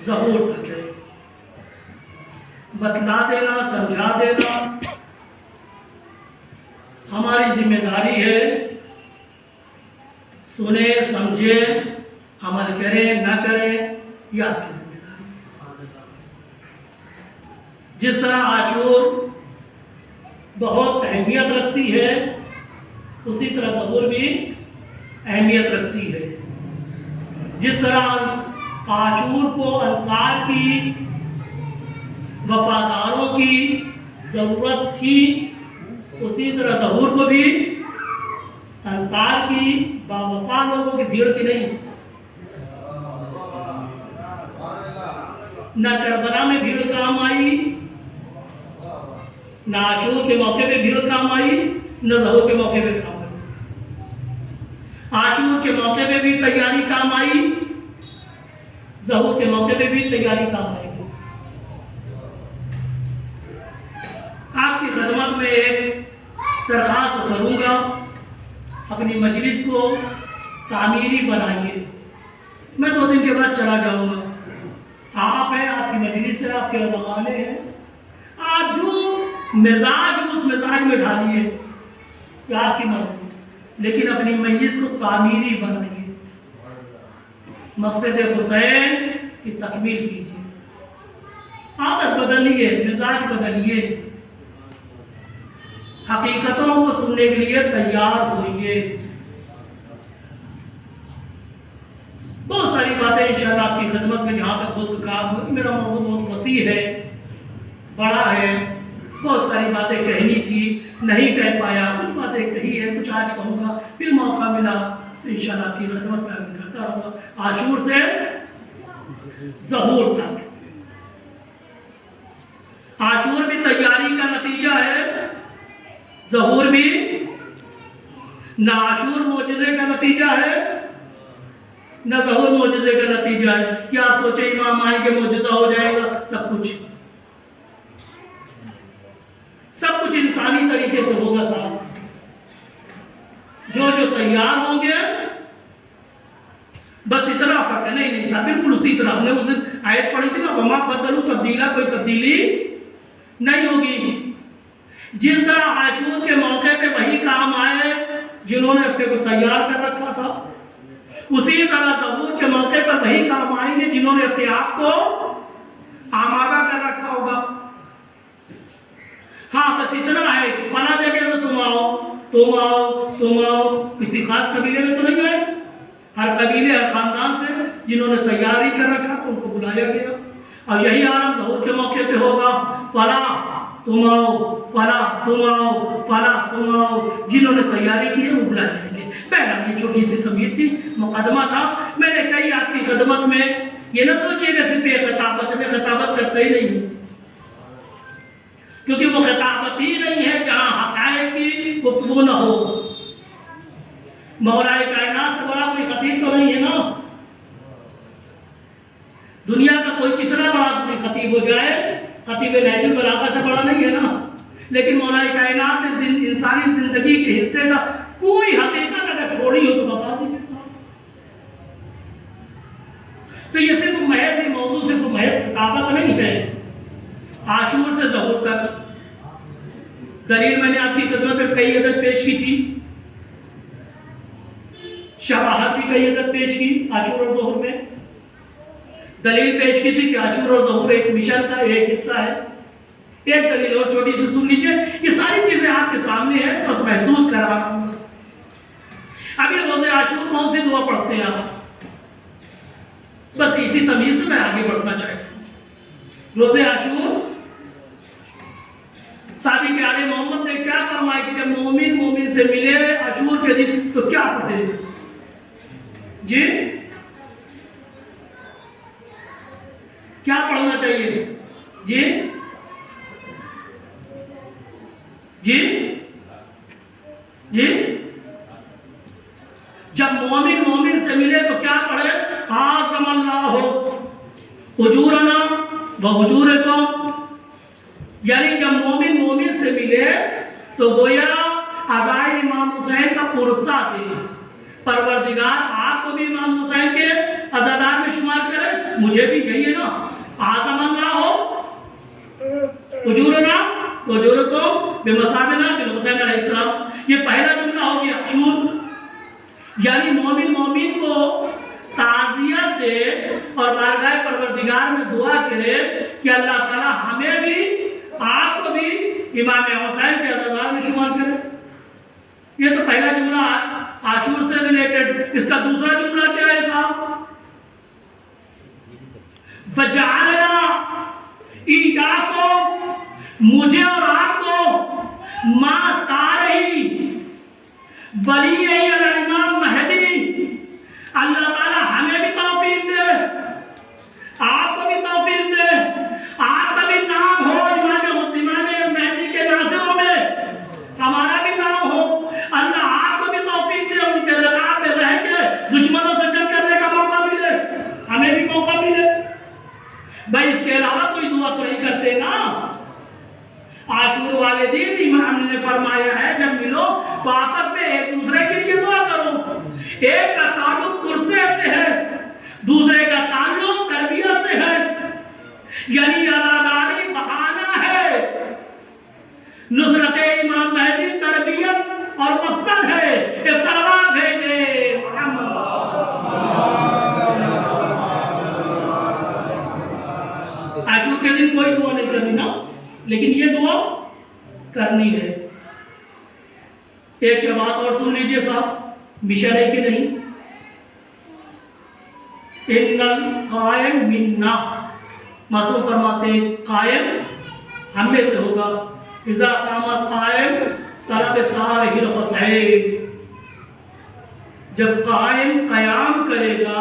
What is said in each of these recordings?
ज़हूर तक है। बतला देना, समझा देना हमारी जिम्मेदारी है। सुने, समझे, अमल करें न करें, यह आपकी जिम्मेदारी है। जिस तरह आशूर बहुत अहमियत रखती है, उसी तरह ज़हूर भी अहमियत रखती है। जिस तरह आशूर को अंसार की वफादारों की ज़रूरत थी, उसी तरह ज़हूर को भी अंसार की बावफा लोगों की भीड़ की नहीं। न करबला में भीड़ काम आई, न आशूर के मौके पे भीड़ काम आई, न ज़हूर के मौके पे काम आई। आशूर के मौके पे भी तैयारी काम आई, ज़हूर के मौके पे भी तैयारी काम आएगी। आपकी खदमत में एक दरखास्त करूंगा, अपनी मजलिस को तामीरी बनाइए। मैं 2 दिन के बाद चला जाऊंगा। आप हैं, आपकी मजलिस है, आपके ज़माने हैं, आप जो मिजाज उस मिजाज में ढालिए, या आपकी मर्जी, लेकिन अपनी मजलिस को तामीरी बनाइए। मकसद हुसैन की तकमील कीजिए। आदत बदलिए, मिजाज बदलिए, हकीकतों को सुनने के लिए तैयार होइए। बहुत सारी बातें इंशाअल्लाह आपकी खिदमत में जहाँ तक हो सका, मेरा मौजूद बहुत वसी है, बड़ा है, बहुत सारी बातें कहनी थी, नहीं कह पाया, कुछ बातें कही है, कुछ आज कहूँगा, फिर मौका मिला तो इंशाअल्लाह आपकी खिदमत में अर्ज़ करता रहूँगा। आशूर से ज़हूर तक, आशूर भी तैयारी का नतीजा है, ज़हूर भी न आशूर मोजिज़े का नतीजा है, न ज़हूर मोजिज़े का नतीजा है। क्या आप सोचे इमाम आएंगे मोजिज़ा हो जाएगा? सब कुछ इंसानी तरीके से होगा साहब। जो जो तैयार होंगे, बस इतना फर्क है। नहीं साहब, बिल्कुल उसी तरह हमने उस दिन आयत पढ़ी थी ना, वमा बदलू तब्दीला, कोई तब्दीली नहीं होगी। जिस तरह आशूर के मौके पे वही काम आए जिन्होंने अपने को तैयार कर रखा था, उसी तरह ज़हूर के मौके पर वही काम आएंगे जिन्होंने अपने आप को आमादा कर रखा होगा। हाँ, बस इतना है, फला जगह से तुम आओ, तुम आओ, तुम आओ, किसी खास कबीले में तो नहीं आए। हर कबीले, हर खानदान से जिन्होंने तैयारी कर रखा तो उनको बुलाया गया। और यही आराम ज़हूर के मौके पे होगा, फला तुम आओ, फला तुम आओ, फला तुम आओ, जिन्होंने तैयारी की है वो बुला जाएंगे। बहरहाल ये छोटी सी तमीज़ थी, मुकदमा था। मैंने कही आपकी खिदमत में ये न सोचिएगा सिर्फ ये खिताबत, मैं खिताबत करता ही नहीं हूँ, क्योंकि वो खिताबत ही नहीं है जहाँ हक़ाइक़ की गुफ्तगू न हो। मौलाए कायनात से बड़ा कोई खतीब तो नहीं है ना। दुनिया का कोई कितना बड़ा कोई खतीब हो जाए, खतीब नहजुल बलागा से बड़ा नहीं है ना। लेकिन मौलाए कायनात ने इंसानी जिंदगी के हिस्से का कोई हकीकत अगर छोड़ी हो तो बता दीजिए। तो ये सिर्फ महज ही मौजूद सिर्फ महज किताबत नहीं है। आशूर से ज़हूर तक दलील मैंने आपकी खिदमत में कई अदद पेश की थी, शवाहत भी कई अदद पेश की आशूर और ज़हूर में। दलील पेश की थी कि आशूर और ज़हूर एक मिशन का एक हिस्सा है। एक दलील और छोटी सी सुन लीजिए, ये सारी चीजें आपके सामने है, बस महसूस कर रहा हूं। अभी रोज़े आशूर कौन सी दुआ पढ़ते हैं आप? बस इसी तमीज से मैं आगे बढ़ना चाहता हूं। रोज़े आशूर सादी प्यारे मोहम्मद ने क्या फरमाया कि जब मोमिन मोमिन से मिले आशूर के दिन तो क्या पढ़े जी? क्या पढ़ना चाहिए जी? जी जी जब मोमिन मोमिन से मिले तो क्या पढ़े? आज़मल्लाहु हुजूरना व हुजूरकुम। यानी जब मोमिन मोमिन से मिले तो गोया अज़ाए इमाम हुसैन का पुरसा दे, परवरदिगार आपको भी इमाम हुसैन के अज़ादार में शुमार करे मुझे भी यही है ना, आज़म अल्लाह हो उजूरना उजूरकुम बिमसाबिना फिल हुसैन अलैहिस्सलाम। ये पहला जुमला हो गया आशूर, यानी मोमिन को ताज़ियत दे और बारगाह परवरदिगार में दुआ करे कि अल्लाह ताला हमें भी आपको भी इमाम हुसैन के अज़ादार में शुमार करे। ये तो पहला जुमला आशूर से रिलेटेड। इसका दूसरा जुमला क्या है साहब? फजअलना इय्याकुम, मुझे और आपको मां सारही वली इमाम महदी, अल्लाह ताला हमें भी तौफीक दे, आपको भी तौफीक दे, आपका भी नाम हो इमाम मुस्लिमान महदी के नासिरों में, हमारा भी नाम हो। अल्लाह आपको भी तौफीक दे, उनके रकाब में रह के दुश्मनों से जंग करने का मौका मिले, हमें भी मौका मिले। भाई इसके अलावा कोई दुआ तो नहीं करते ना। आशूर वाले दिन इमाम ने फरमाया है जब मिलो तो आपस में एक दूसरे के लिए दुआ करो। एक का ताल्लुक कुर्से से है, दूसरे का ताल्लुक तरबियत से है, यानी आज़ादारी बहाना है, नुसरत इमाम महदी तरबियत और मकसद है। इस सलावत भेजे आशूर के दिन कोई दुआ नहीं करनी ना, लेकिन ये दुआ करनी है। एक शबात और सुन लीजिए साहब, मिशन है कि नहीं। इन्नल कायम मिन्ना, मासूम फरमाते हैं कायम हम में से होगा। इज़ा कामत कायम तलब साहिल हुसैन, जब कायम कयाम करेगा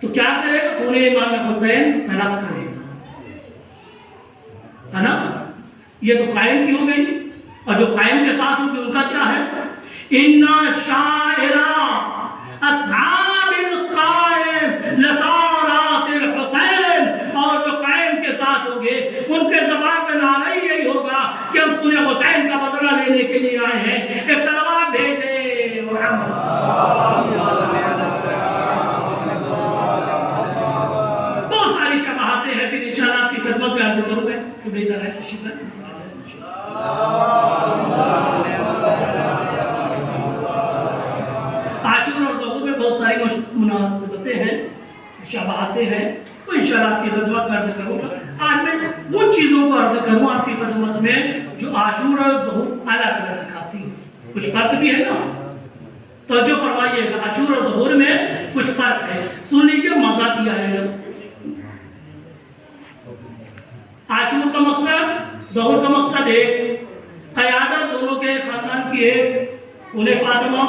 तो क्या करेगा? पूरे इमाम हुसैन तलब करेगा, है ना। ये तो कायम की हो गई। और जो कायम के साथ होगी उनका क्या है? इन्ना शाइरा अस्हाबिल कायम लसारातिल हुसैन, और जो कायम के साथ होंगे उनके ज़बान में नारा ही यही होगा कि हम पूरे हुसैन का बदला लेने के लिए आए हैं। एक सलावत भेजे मोहम्मद। फिर इंशाअल्लाह आपकी खिदमत में अर्ज करूंगा कि बेहतर है आशूर और ज़हूर में बहुत सारी मुनासबतें हैं, शबाहतें हैं, तो इंशाअल्लाह आपकी खिदमत में अर्ज करूंगा। आज मैं उन चीज़ों को अर्ज करूँ आपकी खिदमत में जो आशूर और ज़हूर अलग अलग दिखाती हैं। कुछ फर्क भी है ना, तो जो फरमाइएगा आशूर और ज़हूर में कुछ फर्क है। सुन लीजिए, मजा किया है। आशूर का मकसद, ज़हूर का मकसद एक, क़यादत दोनों के खानदान की एक, उन्हें फातिमा,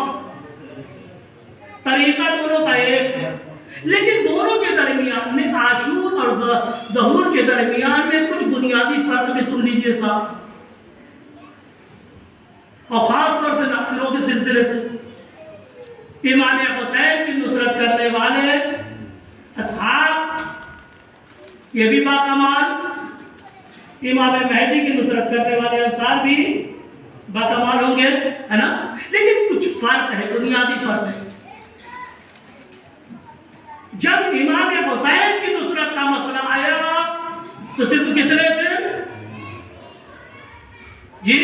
तरीका दोनों का एक, लेकिन दोनों के दरमियान में आशूर और ज़हूर के दरमियान में कुछ बुनियादी फर्क भी सुन लीजिए साहब, और खास तौर से नासिरों के सिलसिले से। इमाम हुसैन की नुसरत करने वाले असहाब ये भी बाकमाल, इमाम महदी की नुसरत करने वाले अंसार भी बाकमाल होंगे, है ना। लेकिन कुछ फर्क है, बुनियादी फर्क है। जब इमाम हुसैन की नुसरत का मसला आया तो सिर्फ कितने थे जी?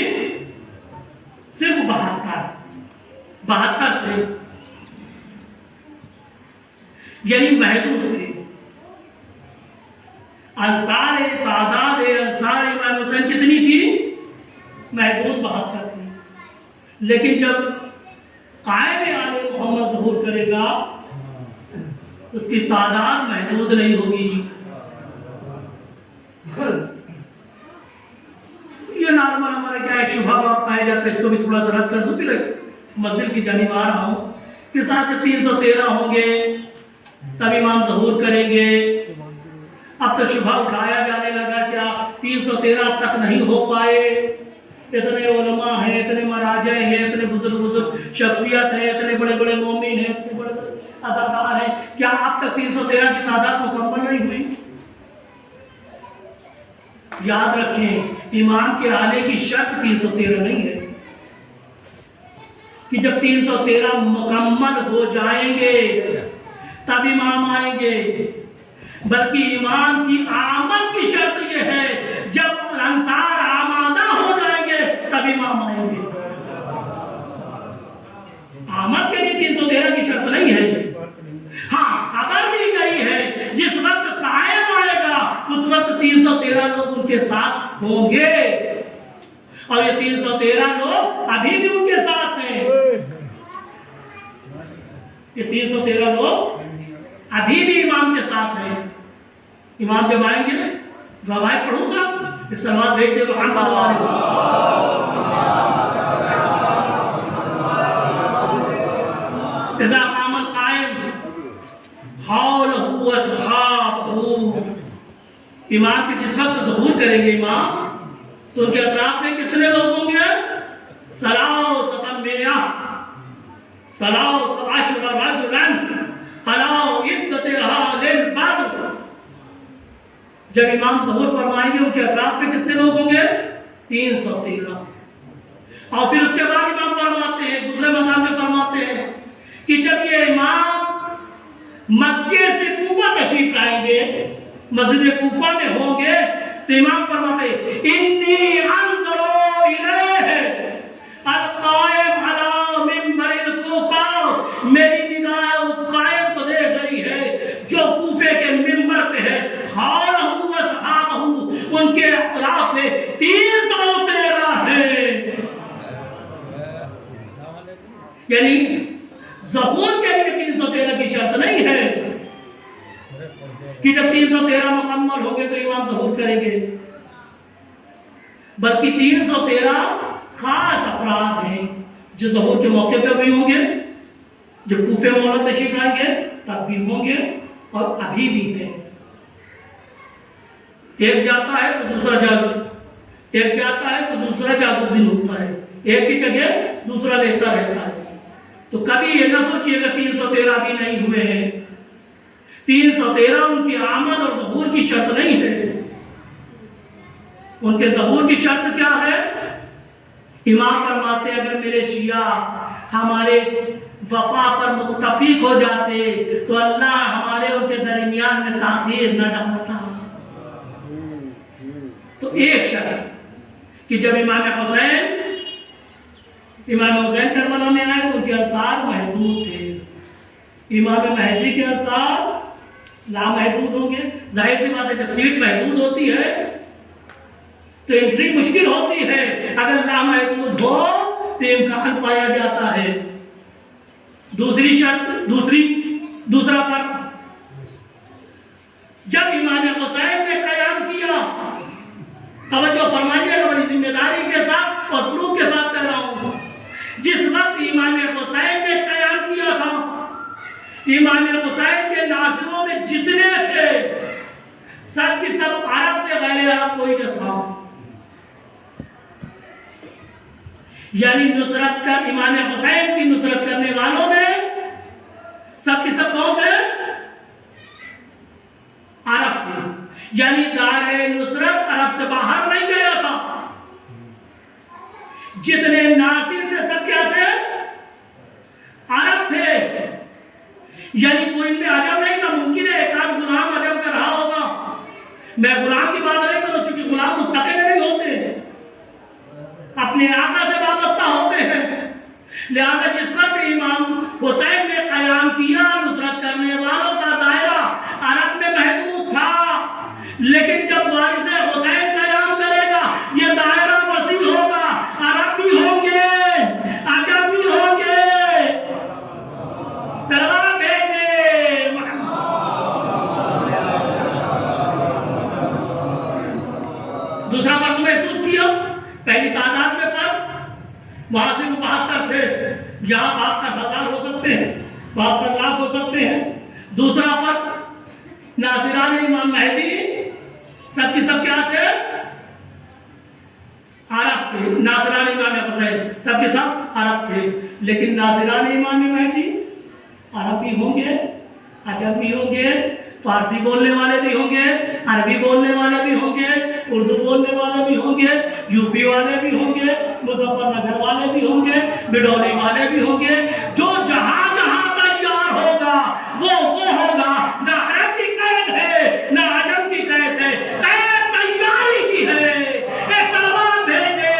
सिर्फ 72 थे, यानी महदूद थे। अंसार तादाद अंसार इमाम हुसैन कितनी थी? महदूद 72 थी। लेकिन जब कायम आले मोहम्मद ज़हूर करेगा उसकी तादाद महदूद नहीं होगी। ये नॉर्मल हमारा क्या एक शुभा पाया जाता है, इसको भी थोड़ा सा रद्द कर दूं, फिर मस्जिद की जानिब आ रहा हूँ कि साथ 313 होंगे तब इमाम ज़हूर करेंगे। अब तो शुभा उठाया जाने लगा क्या 313 तक नहीं हो पाए, इतने उलमा हैं, इतने मराजे हैं, इतने बुजुर्ग शख्सियत हैं, इतने बड़े बड़े मोमिन हैं, इतने बड़े बड़े अदाकार हैं, क्या अब तक 313 की तादाद मुकम्मल नहीं हुई? याद रखें, इमाम के आने की शर्त 313 नहीं है। कि जब 313 मुकम्मल हो जाएंगे तब इमाम आएंगे, बल्कि इमाम की आमद की शर्त यह है जब अंसार आमादा हो जाएंगे तब इमाम आएंगे। आमद के लिए 313 की शर्त नहीं है। हाँ, खबर दी गई है जिस वक्त कायम आएगा उस वक्त 313 लोग उनके साथ होंगे, और ये 313 लोग अभी भी उनके साथ हैं। ये 313 लोग अभी भी इमाम के साथ हैं। इमाम जब आएंगे ना, भाई पढ़ू साहब इस सलावत भेजते इमाम के जिस वक्त ज़हूर करेंगे इमाम, तो उनके अतराफ में कितने लोग होंगे? सलाओ सतम्बिया, सलाओ सलाशुरा रजुलन, सलाओ इद्दतिहा लिल बद्र। जब इमाम ज़हूर फरमाएंगे उनके अतराफ में कितने लोग होंगे? 313। और फिर उसके बाद इमाम फरमाते हैं, दूसरे मकाम में फरमाते हैं कि जब ये इमाम मक्के से कूफा तशरीफ लाएंगे, मस्जिद कूफा में होंगे, तो इमाम फरमाते इन्नी अंज़ुरु इलैहि अल-क़ाइम अला मिंबरिल कूफा, मेरी निगाह उस कायम को देख रही है जो कूफे के मिंबर पे है। हालहु व सहाबहु, उनके अतराफ में 313 है। यानी ज़हूर के लिए 313 की शर्त नहीं है कि जब 313 मुकम्मल हो गए तो इमाम ज़हूर करेंगे, बल्कि 313 खास अफराद हैं जो ज़हूर के मौके पर भी होंगे, जब कूफे मौला तशरीफ लाएंगे तब भी होंगे, और अभी भी है। एक जाता है तो दूसरा जादू, एक जाता है तो दूसरा जादूजिन होता है, एक की जगह दूसरा लेता रहता है। तो कभी ये न सोचिएगा 313 भी नहीं हुए हैं। 313 उनकी आमद और ज़हूर की शर्त नहीं है। उनके ज़हूर की शर्त क्या है? इमाम फरमाते अगर मेरे शिया हमारे वफा पर मुत्तफिक हो जाते तो अल्लाह हमारे उनके दरमियान में ताख़ीर न डालता। तो एक शर्त कि जब इमाम हुसैन करबला में आए तो उनके अंसार महदूद थे। इमाम महदी के अंसार लामहदूद होंगे। जाहिर सी बात है जब सीट महदूद होती है तो एंट्री मुश्किल होती है, अगर लामहदूद हो तो इम्कान पाया जाता है। दूसरी शर्त, दूसरा फर्क, जब इमाम हुसैन ने कयाम किया, तवज्जो फरमाइएगा, बड़ी जिम्मेदारी के साथ और प्रूफ के साथ कर रहा हूं, जिस वक्त इमाम हुसैन ने कयाम किया था, इमाम हुसैन के नासिरों में जितने थे सब की सब अरब से गैर अरब कोई न था। यानी नुसरत कर इमाम हुसैन की नुसरत करने वालों में सब के सब कौन थे? अरब थे। यानी दारे नुसरत अरब से बाहर नहीं गया था। जितने नासिर थे सब क्या थे? अरब थे। यानी कोई में अजब नहीं था। मुमकिन है एक आध गुलाम अजब कर रहा होगा, मैं गुलाम की बात नहीं करूं, चूंकि गुलाम मुस्तकिल नहीं होते, अपने आका से वाबस्ता होते हैं। लिहाजा जिस वक्त इमाम हुसैन ने कयाम किया, नुसरत करने वालों का दायरा अरब में महदूद था, लेकिन जब वारिस हुसैन कयाम करेगा ये दायरा वसी होगा, अरब भी होंगे, अजब भी होंगे। सलाम भेजे दूसरा फर्क महसूस किया। पहली तादाद में फर्क, वहां से 72 थे, यहाँ 72,000 हो सकते हैं, 72 लाख हो सकते हैं। दूसरा फर्क, नासिरान इमाम महदी सबके सब क्या थे? अरब थे। नासिरान इमाम हुसैन सबके सब अरब थे, लेकिन नासिरान इमाम महदी अरब भी होंगे, अजब भी होंगे, फारसी बोलने वाले भी होंगे, अरबी बोलने वाले भी होंगे, उर्दू बोलने वाले भी होंगे, यूपी वाले भी होंगे, मुजफ्फरनगर वाले भी होंगे, बिडौली वाले भी होंगे। जो जहां जहां तैयार होगा वो होगा। ना अरब की कैद है ना अजम की कैद है, कैद तैयारी की है। ये सलमान भेजे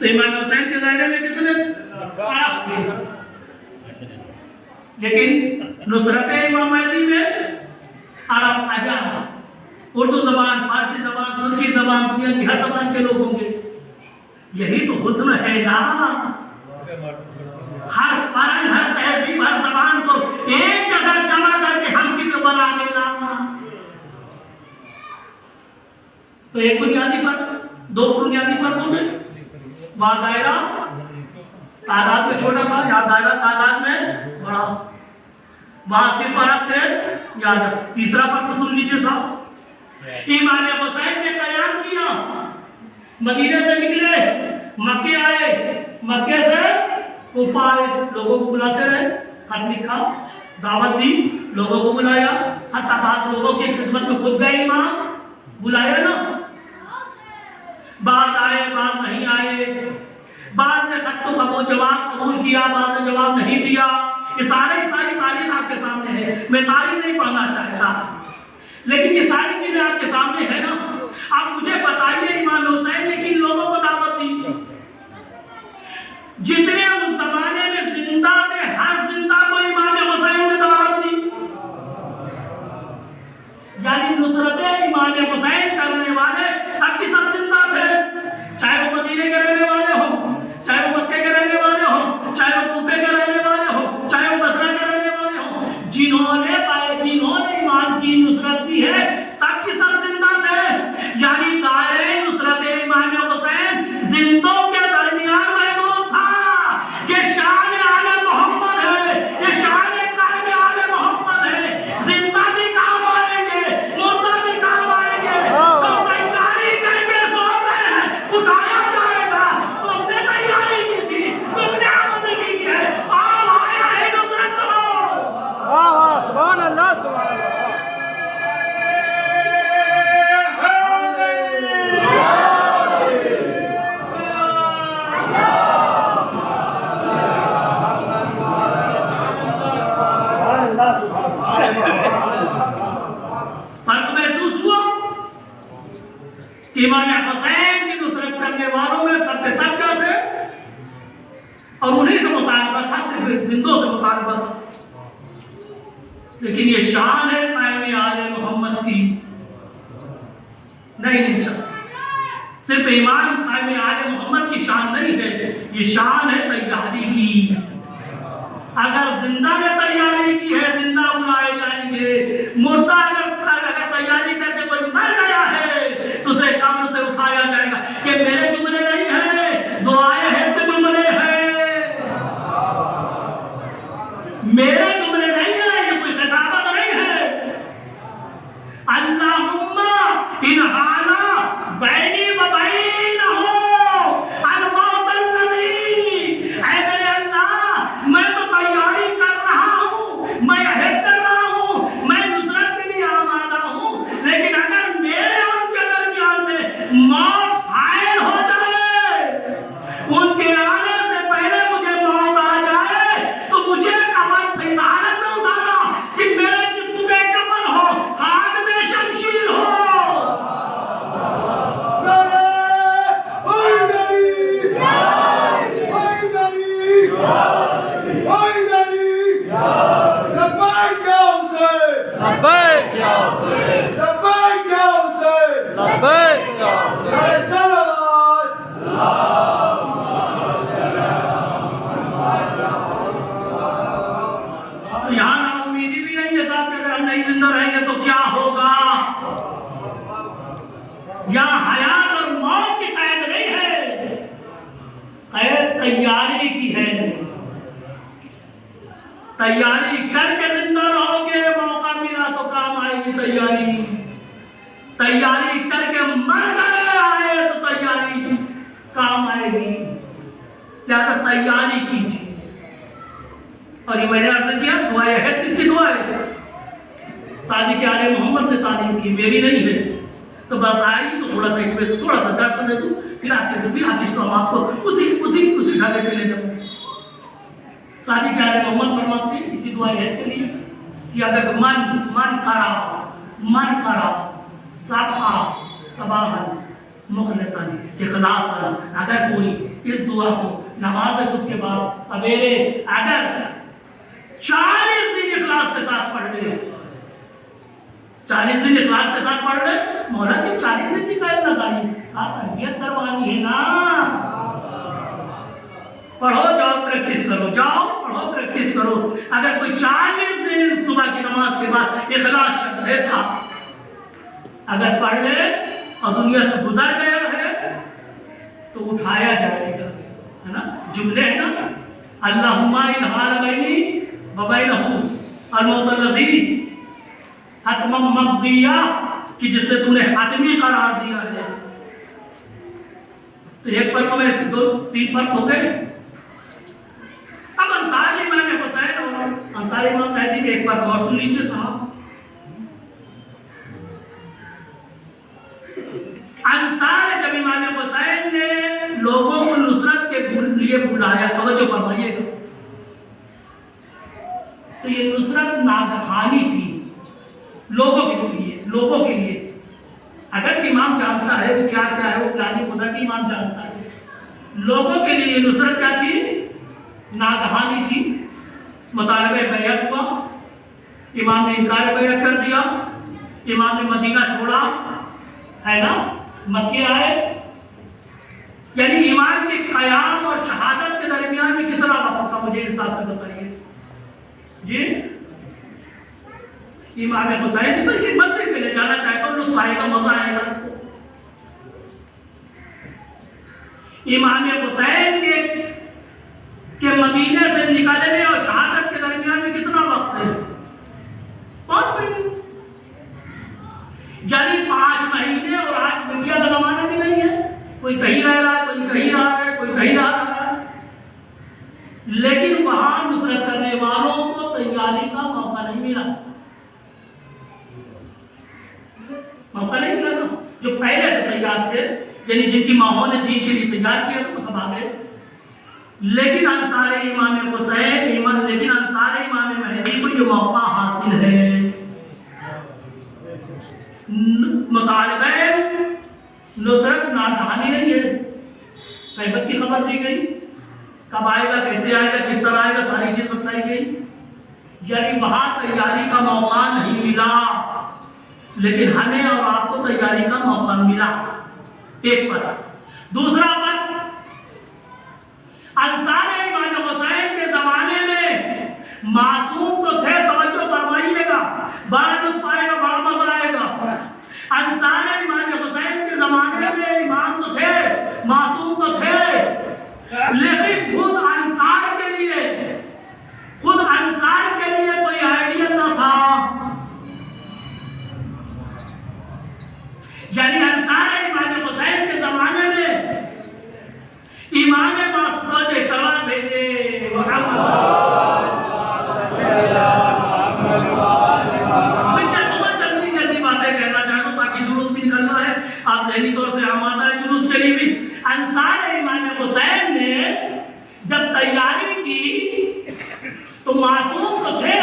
तो इमाम हुसैन के दायरे में कितने आप थे, लेकिन नुसरत इमाम महदी में अरब अजम उर्दू जबान, फारसी जबान, तुर्की जबान, दुनिया की हर जबान के लोग होंगे। यही तो हुस्न है ना, हर फरन, हर तहजीब, हर जबान को एक जगह जमा करके हम कितने बना देना। तो एक बुनियादी फर्क, दो बुनियादी फर्क हो गए। वहां दायरा तादाद में छोटा था, यहाँ दायरा तादाद में बड़ा। वहां सिर्फ फर्क थे याद। तीसरा फर्क सुन लीजिए साहब, इमाम हुसैन ने कयाम किया, मदीने से निकले, मक्के आए, मक्के से कुफा आए, लोगों को बुलाते रहे, खत लिखा, दावत दी, लोगों को बुलाया, हत्ता बाद लोगों की खिदमत में खुद गए इमाम, बुलाया ना। बाद आए, बाद नहीं आए, बाद ने खत्तों का वो जवाब कबूल किया, बाद ने जवाब नहीं दिया। ये सारी तारीख आपके सामने है। मैं तारीख नहीं पढ़ना चाहता, लेकिन ये सारी चीजें आपके सामने है ना। आप मुझे बताइए, इमाम हुसैन ने किन लोगों को दावत दी? जितने उस जमाने में जिंदा थे, हर जिंदा को इमाम हुसैन ने दावत दी। यानी नुसरतें इमाम हुसैन करने वाले सबकी सब जिंदा थे, चाहे वो मदीने के रहने वाले हो, चाहे वो मक्के के रहने वाले हो, चाहे वो कूफे के रहने वाले हो, चाहे वो बसरा के रहने वाले हो। जिन्होंने ईमान की नुसरत दी है, सबकी सब जिंदा थे। यानी दायरे नुसरत इमाम हुसैन जिंदों के दरमियान महदूद था। ये शान आले मोहम्मद है, ये शान कायम आले मोहम्मद है। जिंदा भी काम आएंगे, मुर्दा भी काम आएंगे। तो तैयारी करके सो गए हैं, उठाया जाएगा। तुमने तैयारी की थी, तुमने आमद की है, आम आया है नुसरत करो। वाह वाह, सुभान अल्लाह, सुभान अल्लाह। फर्क महसूस हुआ कि इमाम हुसैन की नुसरत करने वालों में सबके सब क्या थे, और उन्हीं से मुतालबा था, सिर्फ जिंदों से मुतालबा था। लेकिन ये शान है कायम आले मोहम्मद की, नहीं शान सिर्फ ईमान कायम आले मोहम्मद की शान नहीं है, ये शान है तैयारी की। अगर जिंदा ने तैयारी की है, जिंदा बुलाए जाएंगे। मुर्दा अगर तैयारी करके कोई मर गया है तो उसे कब्र से उठाया जाएगा। कि मेरे जुमले नहीं है, दुआएं हैं तो जुमले हैं, मेरे जुमले नहीं है, ये कोई खिताबत नहीं है। अल्लाहुम्मा इन हाला बैनी व बैनहु अल-मौत अल्लज़ी, ऐ मेरे अल्लाह, मैं तो तैयारी कर रहा हूँ, मैं अहद कर रहा हूँ, मैं नुसरत के लिए आमादा हूँ। लेकिन अगर मेरे उनके दरमियान में मौत हायल हो जाए, उनके आने से पहले मुझे मौत आ जाए, तो मुझे कफन इमारत में उतारा कि मेरे जिस्म पे कफन हो, हाथ में शमशीर हो। लब्बैक या हुसैन, लब्बैक या हुसैन, लब्बैक या हुसैन, सलावत। यहाँ नाउमीदी भी नहीं है साहब, अगर हम नहीं जिंदा रहेंगे तो क्या होगा। यहाँ हयात और मौत की कैद नहीं है, कैद तैयारी की है। तैयारी करके जिंदा रहोगे, मौका मिला तो काम आएगी तैयारी। तैयारी करके मर गए आए तो तैयारी काम आएगी, लिहाजा तैयारी कीजिए। और ये मैंने अर्ज किया, दुआ है, किसकी दुआ है? शादी के आले मोहम्मद ने तालीम की, मेरी नहीं है। तो बस आई तो थोड़ा सा इसमें थोड़ा सा दर्शन दे दूं, फिर आपको उसी ढाले पे ले जाऊं। शादी के आले मोहम्मद फरमाते हैं इसी दुआ है के लिए कि अगर मन करा सफा सबाहन मुखलिसन इखलासन, अगर कोई इस दुआ को नमाज सुबह के बाद सवेरे अगर 40 दिन इखलास के साथ पढ़ ले, 40 दिन इखलास के साथ पढ़ ले, मौला की 40 दिन की कैद लगाई, तरबियत करवानी है ना। पढ़ो जाओ प्रैक्टिस करो, जाओ पढ़ो प्रैक्टिस करो। अगर कोई 40 दिन सुबह की नमाज के बाद इखलास शब्द है साहब अगर पढ़ ले और दुनिया से गुजर गया है तो उठाया जाएगा, है ना। जुमले है ना, अल्लाहुम्मा इन हाल बैनी व बैनहु अल-मौतलज़ी हतमम मक़दिया, कि जिसने तूने हतमी करार दिया है। तो एक फर्क में से 2-3 फर्क हो गए। अब अंसारी इमाम हुसैन और अंसारी इमाम मेहदी के एक बार गौर सुन लीजिए साहब। अंसार जब इमाम हुसैन ने लोगों को नुसरत के लिए बुलाया, तवज्जो फरमाइएगा, तो ये नुसरत नागहानी थी लोगों के लिए। अगर इमाम जानता है वो क्या क्या है, वो प्लानिंग खुदा की इमाम जानता है। लोगों के लिए नुसरत क्या थी? नागहानी थी। मुतालबे बैयत हुआ, इमाम ने इनकार बैयत कर दिया, इमाम ने मदीना छोड़ा, है ना, मक्के आए। यानी इमाम के कयाम और शहादत के दरमियान में कितना वक्त था, मुझे इस हिसाब से बताइए जी। इमाम हुसैन बल्कि मंजिल पे ले जाना चाहे तो लुत्फ आएगा, मजा आएगा। इमाम हुसैन के मदीने से निकलने और शहादत के दरमियान में कितना वक्त है? 5 महीने। यानी 5 महीने। और आज मीडिया का जमाना भी नहीं है, कोई कहीं रह रहा है, कोई कहीं रहा है, कोई कहीं रहा है, लेकिन वहां नुसरत करने वालों को तैयारी का मौका नहीं मिला। मौका नहीं मिला ना। जो पहले से तैयार थे, यानी जिनकी माहौल ने दीन के लिए तैयार किया, तो सब आ गए। लेकिन अंसारे इमाम मेहदी को ये मौका हासिल है। मुतालिबे नुसरत नागहानी नहीं है, गैबत की खबर दी गई, कब आएगा, कैसे आएगा, किस तरह आएगा, सारी चीज बताई गई। यानी वहां तैयारी का मौका नहीं मिला, लेकिन हमें और आपको तैयारी का मौका मिला। एक फर्क। दूसरा फर्क, अंसार इमाम हुसैन के जमाने में मासूम तो थे, तवज्जो फरमाइएगा, बड़ा लुत्फ आएगा, बड़ा मजा आएगा। अंसार इमाम हुसैन के जमाने में इमाम तो थे, मासूम तो थे, लेकिन खुद अंसार के लिए कोई आइडिया न था। यानी अंसार इमाम हुसैन के जमाने में इमाम मासूद एक सवाल भेजे, जल्दी बातें कहना चाहूँ ताकि जुलूस भी निकलना है, आप ज़हनी तौर से आमादा है जुलूस के लिए भी। अंसार इमाम हुसैन ने जब तैयारी की तो मासूम तो थे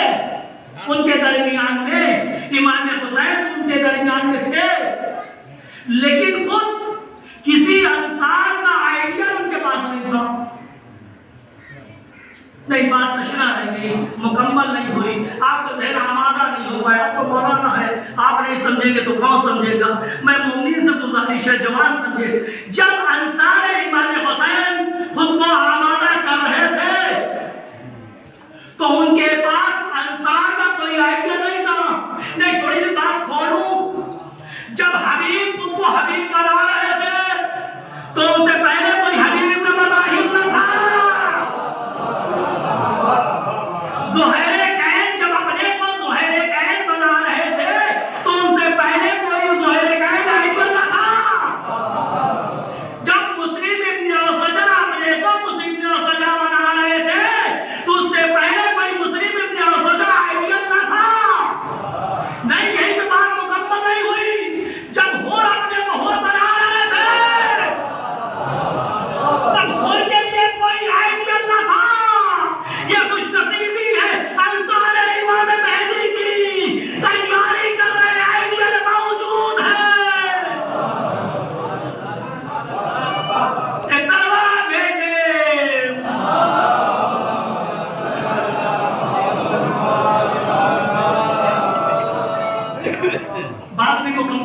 उनके दरमियान में, इमाम हुसैन उनके दरमियान में थे, लेकिन खुद किसी अंसार का आइडिया उनके पास नहीं था। नहीं, बात नशना रह गई, मुकम्मल नहीं हुई, आपका ज़हन आमादा नहीं हो पाया। तो मौलाना है, आप नहीं समझेंगे तो कौन समझेगा। मैं मोमिन से गुजारिश है, जवान समझे। जब अंसार इमाम हुसैन खुद को आमादा कर रहे थे तो उनके पास अंसार का कोई आइडिया नहीं था। नहीं, थोड़ी सी बात खोलूं, जब हबीब खुद को हबीब बना रहे थे तो उनसे पहले कोई हबीब इब्न मज़ाहिब न था। ज़ुहैर कैन जब अपने को ज़ुहैर कैन बना रहे थे तो उनसे पहले कोई ज़ुहैर कैन आइडिया न था। जब मुस्लिम इब्न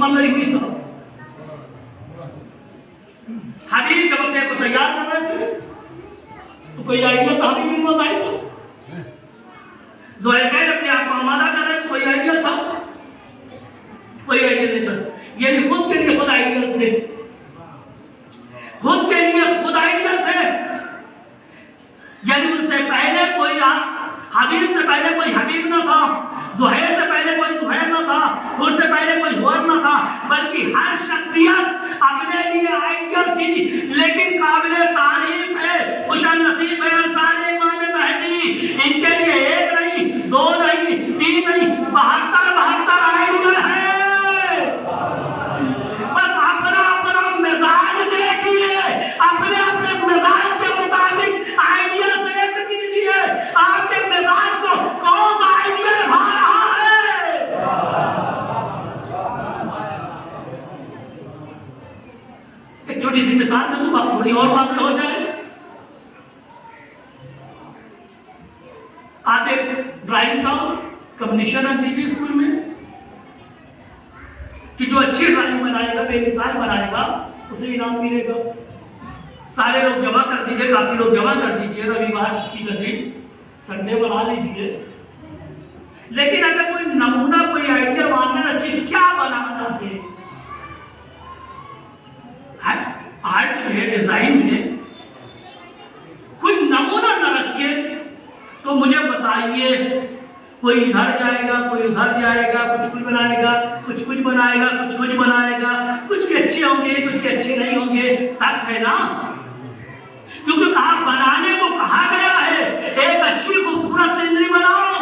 मुकम्मल नहीं हुई सब। हबीब जब अपने को तैयार कर रहे थे तो कोई आइडिया था हबीब बिन मुजाहिद को? ज़ुहैर अपने आप को आमादा कर रहे थे, कोई आइडिया था? कोई आइडिया नहीं था। ये खुद के लिए खुद आइडिया थे, खुद के लिए खुद आइडिया थे। यदि उनसे पहले कोई हबीब से पहले कोई हबीब न था, ज़ुहैर से पहले कोई ज़ुहैर न था, उससे पहले कोई हुर न था, बल्कि हर शख्सियत अपने लिए आइडियल थी। लेकिन काबिले तारीफ है, खुशनसीब है अंसार इमाम महदी, इनके लिए एक नहीं, दो नहीं, तीन नहीं, 72 आइडियल है। बस अपना अपना मिजाज देखिए, अपने अपने मिजाज के मुताबिक आइडिया सेलेक्ट कीजिए। आपके मिजाज को कौन सा आइडिया भा रहा है? एक छोटी सी मिसाल दे दूं, बात थोड़ी और वाज़ेह हो जाए। आप एक ड्राइंग का कंपटीशन रख दीजिए स्कूल में कि जो अच्छी ड्राइंग बनाएगा, बेमिसाल बनाएगा, उसे इनाम मिलेगा। सारे लोग जमा कर दीजिए, काफी लोग जमा कर दीजिए, रविवार की दिन संडे बना लीजिए। लेकिन अगर कोई नमूना, कोई आइडिया मांगने रखिए, क्या बनाना है आर्ट में, डिजाइन में कोई नमूना न रखिए तो मुझे बताइए, कोई इधर जाएगा, कोई उधर जाएगा, कुछ बनाएगा, कुछ बनाएगा, कुछ बनाएगा, कुछ के अच्छे होंगे, कुछ के अच्छे नहीं होंगे। सच है ना? क्योंकि कहा बनाने को कहा गया है एक अच्छी खूबसूरत सीनरी बनाओ,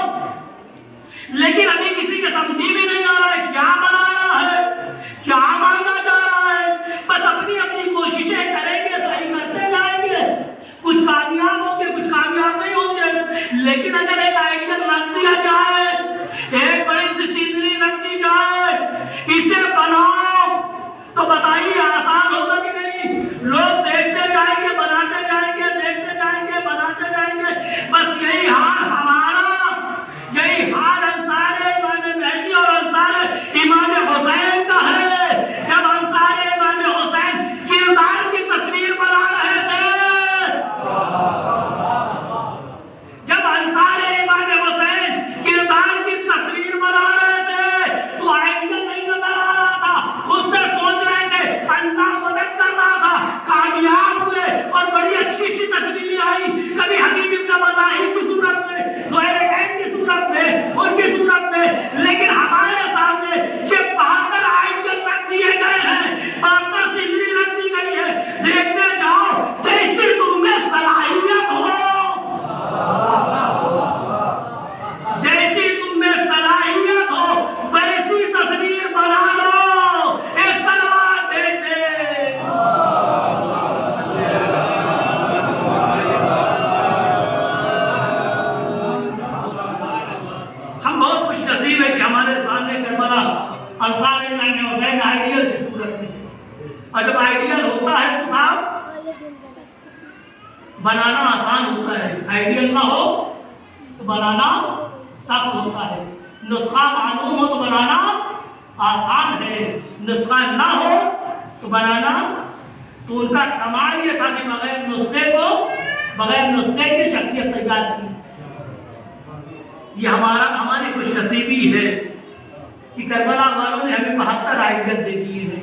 लेकिन अभी किसी के समझी भी नहीं आ रहा है क्या बनाना है, क्या मांगा जा रहा है। बस अपनी अपनी कोशिशें करेंगे, सही करते जाएंगे, कुछ कामयाब होंगे, कुछ कामयाब नहीं होंगे। लेकिन अगर एक आइडिया रख दिया जाए, एक बड़ी सी सीनरी रख दी जाए, इसे बनाओ, तो बताइए आसान होगा कि नहीं? लोग देखते जाएंगे, बनाते जाएंगे, देखते जाएंगे, बनाते जाएंगे। बस यही हाल हमारा, यही हाल अंसार इमाम महदी और अंसार इमाम हुसैन का है। जब अंसार इमाम हुसैन किरदार की तस्वीर बना रहे थे, जब अंसार इमाम हुसैन किरदार की तस्वीर बना रहे थे, तो आइडिया नहीं नजर आ रहा था, खुद से सोच रहे थे, अल्लाह मदद कर रहा था, कामयाब हुए और बड़ी अच्छी अच्छी तस्वीरें आई। कभी हबीब इब्न मज़ाहिर की सूरत में, ज़ुहैर की सूरत में, उनकी सूरत में। लेकिन हमारे सामने ये 72 आइडिया रख दिए गए हैं, 72 सीनरी रख दी गई है। देखने जाओ, जैसी तुम में सलाहियत हो, जैसी तुम में सलाहियत हो, वैसी तस्वीर बना लो। एक सलवार देते हम बहुत खुश नसीब है कि हमारे सामने करबला अंसार इमाम हुसैन आइडियल की सूरत में। और जब आइडियल होता है तो साहब बनाना आसान होता है, आइडियल ना हो तो बनाना सख्त होता है। नुस्खा मालूम हो तो बनाना आसान है, नुस्खा ना हो तो बनाना। तो उनका कमाल ये था कि बगैर नुस्खे की शख्सियत तैयार की। ये हमारी खुशनसीबी है कि करबला वालों ने हमें 72 आइडिया दे दिए हैं।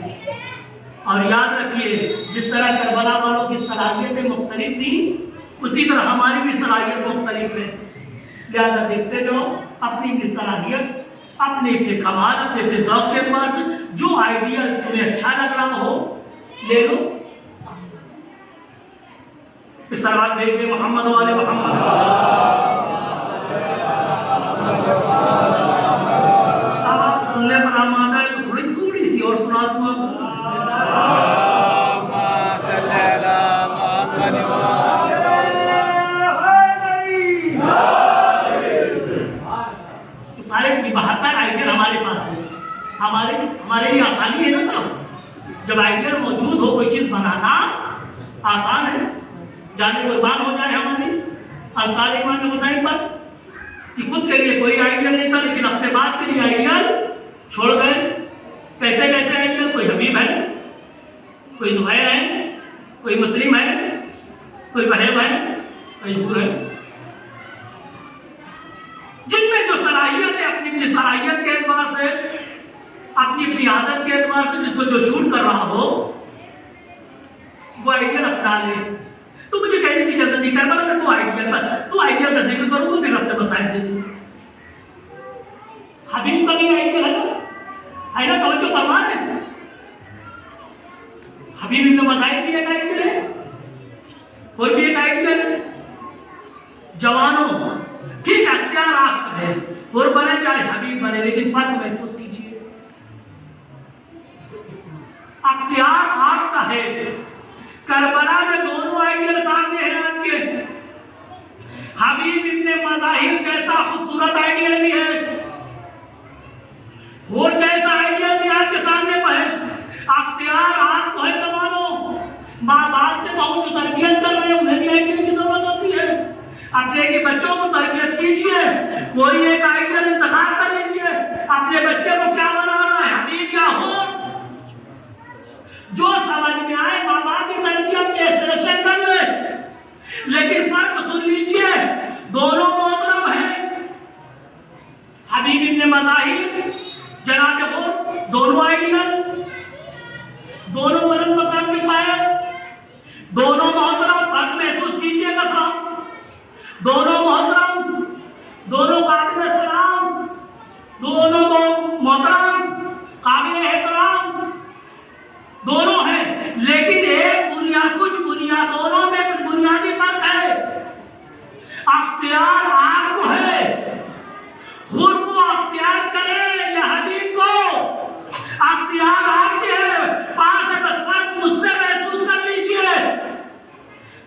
और याद रखिए, जिस तरह करबला वालों की सलाहियतें मुख्तलिफ थी, उसी तरह हमारी भी सलाहियत मुख्तलिफ है। लिहाजा देखते जाओ, अपनी भी सलाहियत, अपने के कमाल, अपने के ज़ौक़ के एतबार से जो आइडिया तुम्हें अच्छा लग रहा हो ले लो। इस सलात भेज दे मोहम्मद वाले मोहम्मद। साहब सुनने पर हम आता है तो थोड़ी सी और सुना दूंगा। सारे 72 आइडियल हमारे पास है। हमारे लिए आसानी है ना साहब। जब आइडियल मौजूद हो, कोई चीज बनाना आसान है। जाने कुर्बान हो जाए हमारी अंसार इमाम हुसैन पर कि खुद के लिए कोई आइडियल नहीं था, लेकिन अपने बात के लिए आइडियल छोड़ गए। कैसे कैसे आइडियल? कोई हबीब है, कोई जुहैर है, कोई मुस्लिम है, कोई वहब है, कोई हूर है, जिनमें जो सलाहियत है अपनी अपनी सलाहियत के एतबार से, अपनी अपनी आदत के एतबार से जिसको जो शूट कर रहा हो वो आइडियल अपना ले। तो मुझे कहने की इजाजत नहीं कर पाता, तू आइडियल बस, तू आइडियल का जिक्र करूंगा फिर रफ्ते बसाइड दे दूंगा। हबीब का भी आइडियल है ना, तवज्जो फरमा दे। हबीब इब्न मज़ाहिर भी एक आइडियल है, और भी एक आइडियल है। जवानों ठीक अख्तियार आपका है, और बने चाहे हबीब बने, लेकिन फर्क महसूस कीजिए। अख्तियार आपका है, करबला में दोनों आइडियल सामने हैं आपके। हबीब इब्ने मज़ाहिर जैसा खूबसूरत आइडियल भी है, और जैसा आइडियल भी आपके सामने है। अख्तियार आपको है जवानों, माँ बाप से बहुत तरबियत कर रहे हैं, उन्हें भी आइडियल की जरूरत होती है। अपने के बच्चों को तरबियत कीजिए, कोई एक आइडियल इंतखाब कर लीजिए। अपने बच्चे को क्या बनाना है, हबीब या हूर, जो समझ में आए माँ बाप की तरबियत के सिलेक्शन कर ले। लेकिन फर्क सुन लीजिए, दोनों मोहतरम हैं। हबीब इब्ने मज़ाहिर जनाब हूर, दोनों आइडियल, दोनों बुलंद मकाम के फायज, दोनों मोहतरम। फर्क महसूस कीजिएगा साहब, दोनों मोहतरम, दोनों काबिल सलाम, दोनों मोहतरम काबिल एहतराम, दोनों हैं। लेकिन एक कुछ बुनियाद, दोनों में कुछ बुनियादी फर्क है। अख्तियार आपको है, खुद को अख्तियार करें या हबीब को, अख्तियार आपके है। पास है, बस फर्क मुझसे महसूस कर लीजिए,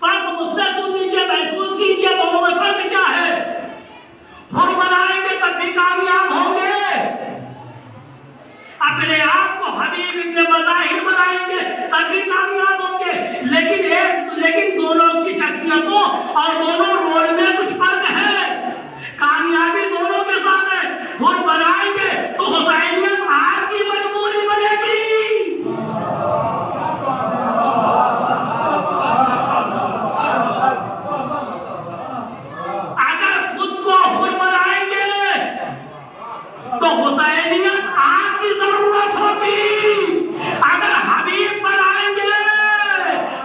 फर्क मुझसे सुन लीजिए, महसूस कीजिए दोनों में फर्क क्या है। खुद बनाएंगे तब भी कामयाब होंगे, अपने आप को हबीब इब्ने मज़ाहिर बनाएंगे तब भी कामयाब होंगे। लेकिन दोनों की शख्सियतों और दोनों रोल में कुछ फर्क है। कामयाबी दोनों के साथ है। खुद बनाएंगे तो हुसैनियत आपकी मजबूरी बनेगी। अगर खुद को खुद बनाएंगे तो हुसैनियत आपकी जरूरत होगी। अगर हबीब बनाएंगे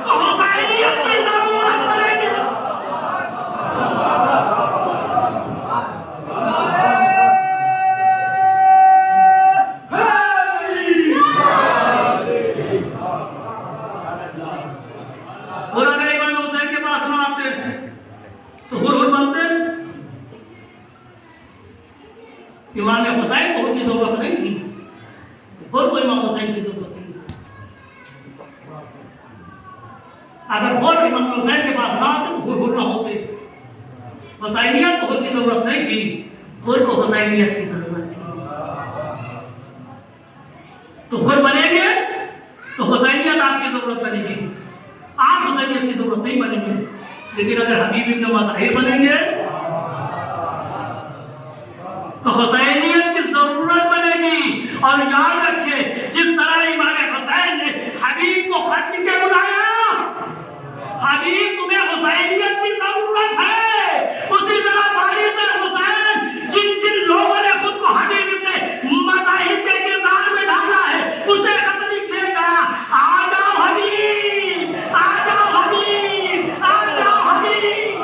तो हुसैनियत की जरूरत पड़ेगी। और अगर इमाम हुसैन के पास ना आते तो हुर बनते। इमाम हुसैन को की जरूरत नहीं थी, और कोई इमाम हुसैन की जरूरत नहीं। अगर और इमाम हुसैन के पास ना आते तो हुर ना होते। हुसैनियत को की जरूरत नहीं थी, हुर को हुसैनियत की जरूरत थी। तो हुर बनेंगे तो हुसैनियत आपकी जरूरत बनेगी, आप हुसैनियत की जरूरत नहीं बनेंगे। लेकिन अगर हबीब इब्ने मज़ाहिर बनेंगे तो हुसैनियत की जरूरत बनेगी। और याद रखिए, जिस तरह इमाम हुसैन ने हबीब को खत लिख के बुलाया, हबीब तुम्हें हुसैनियत की जरूरत है, उसी तरह वारिस हुसैन जिन लोगों ने खुद को हबीब इब्ने मज़ाहिर के किरदार में ढाला है, उसे खत लिखेगा, आ जाओ हबीब, आ जाओ हबीब, आ जाओ हबीब।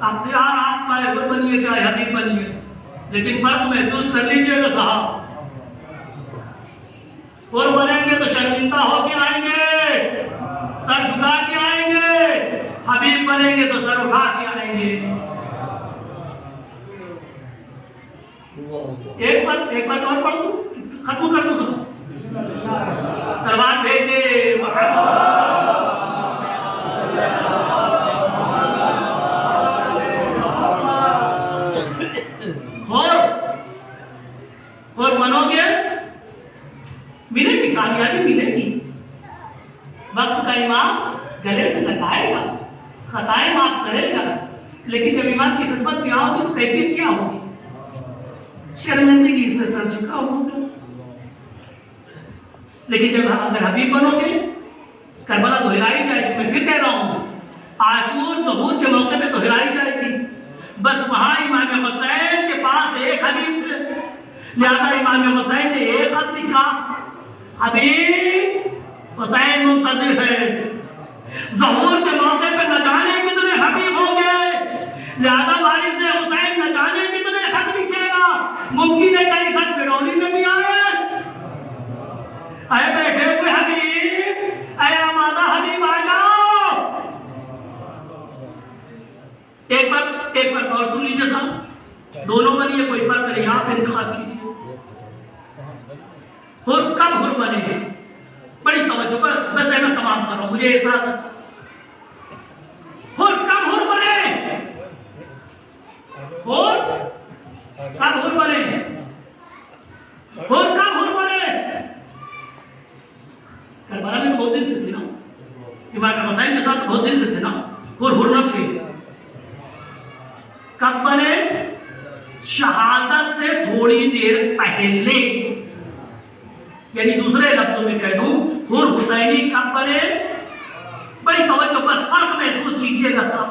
अख्तियार आपका है, खुद बनिए चाहे हबीब बनिए, लेकिन फर्क महसूस कर लीजिएगा साहब। और बनेंगे तो शर्मिंदा होके आएंगे, सर झुका के आएंगे। हबीब बनेंगे तो सर उठा के आएंगे। एक बार और पढ़ दूं, खत्म कर दूं सब। सलवात भेजे और बनोगे, मिलेगी कामयाबी, मिलेगी। वक्त का इमाम गले से लगाएगा, खताएं माफ करेगा, लेकिन जब इमाम की खिदमत में आओगे तो कैफियत क्या होगी? शर्मिंदगी से सर झुका होगा। लेकिन जब अगर हबीब बनोगे, करबला दोहराई जाएगी। मैं फिर कह रहा हूं, आशूर ज़बूर के मौके पे दोहराई जाएगी। बस वहां इमाम हुसैन के पास एक हबीब थे, लिहाजा इमाम हुसैन ने एक खत लिखा, हबीब हुसैन मुंतज़िर है। ज़बूर के मौके पे न जाने कितने हबीब होंगे, लिहाजा वारिस हुसैन न जाने कितने खत लिखेगा। मुमकिन है कई खत फिरौनी में भी आए। अरे बैठे हुए हबीब, अरे आमादा हबीब आ जाओ। एक बार और सुन लीजिए साहब, दोनों बनिए, कोई फर्क नहीं, आप इंतखाब कीजिए। हुर कब हुर बने हैं? बड़ी तवज्जो, बस मैं तमाम कर रहा हूं, मुझे एहसास है। हुर कब हुर बने? हुर कब हुर बने? हुर कब हुर बने? करबला में तो बहुत दिन से थे ना, इमाम हुसैन के साथ बहुत दिन से थे ना, हुर न थे। कब बने? शहादत से थोड़ी देर पहले, यानी दूसरे लफ्जों में कह दूं, हुर हुसैनी कब बने? बड़ी तवज्जो, बस फर्क महसूस कीजिएगा साहब।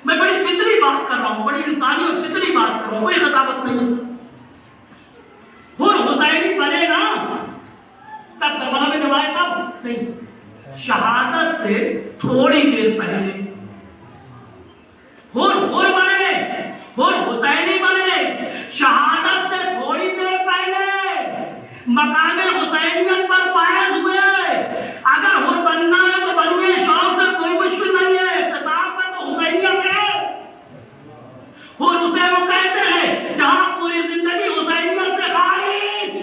मैं बड़ी फितरी बात कर रहा हूं, बड़ी इंसानी और फितरी बात कर रहा हूं, कोई खताबत नहीं है। हुर हुसैनी बने ना तब करबला में जब आए, तब नहीं, शहादत से थोड़ी देर पहले हुर बने, हुर हुसैनी बने शहादत से थोड़ी देर पहले, मकामे हुसैनियत पर फायज हुए। अगर हुर बनना है तो बनिए, शौक से कोई मुश्किल नहीं है, इख्तिताम पर तो हुसैनियत है। हुर उसे वो कहते हैं जहां पूरी जिंदगी हुसैनियत से खारिज,